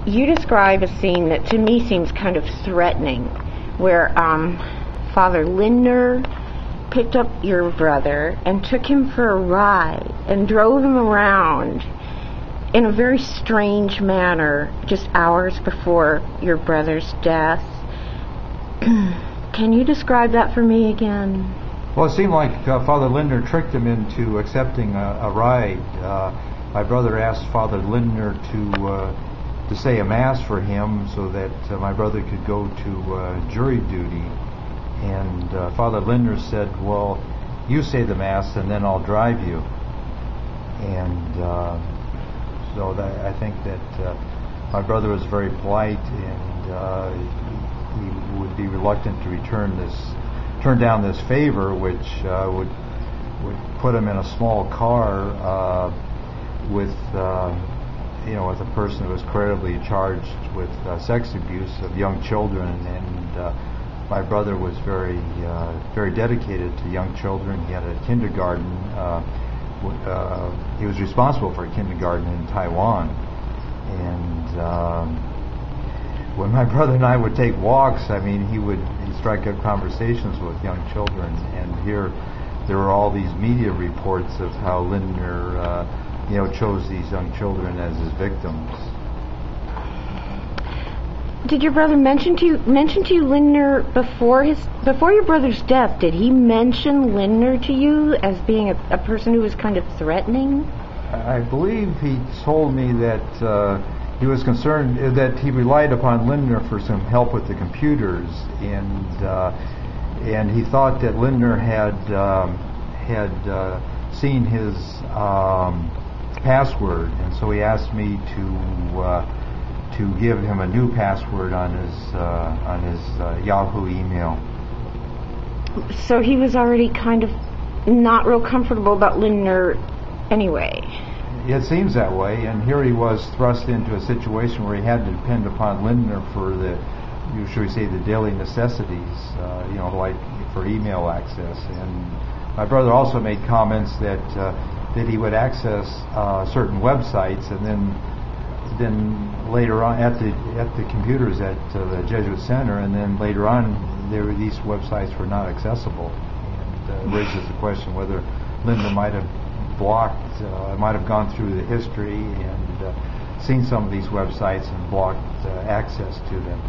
you describe a scene that to me seems kind of threatening, where Father Lindner picked up your brother and took him for a ride and drove him around in a very strange manner just hours before your brother's death. Can you describe that for me again? Well, it seemed like Father Lindner tricked him into accepting a ride. My brother asked Father Lindner to say a mass for him so that my brother could go to jury duty. And Father Lindner said, well, you say the mass and then I'll drive you. And so I think that my brother was very polite, and he would be reluctant to turn down this favor, which would put him in a small car with with a person who was credibly charged with sex abuse of young children. And my brother was very dedicated to young children. He had a kindergarten. He was responsible for a kindergarten in Taiwan. And when my brother and I would take walks, I mean, he'd strike up conversations with young children. And here there were all these media reports of how Lindner chose these young children as his victims. Did your brother mention to you Lindner before your brother's death? Did he mention Lindner to you as being a person who was kind of threatening? I believe he told me that he was concerned that he relied upon Lindner for some help with the computers, and he thought that Lindner had seen his password, and so he asked me to give him a new password on his Yahoo email. So he was already kind of not real comfortable about Lindner anyway. It seems that way, and here he was thrust into a situation where he had to depend upon Lindner for the daily necessities, like for email access. And my brother also made comments that he would access certain websites, and then later on at the computers at the Jesuit Center, and then later on these websites were not accessible, and it raises the question whether Lindner might have gone through the history and seen some of these websites and blocked access to them.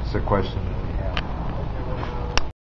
It's a question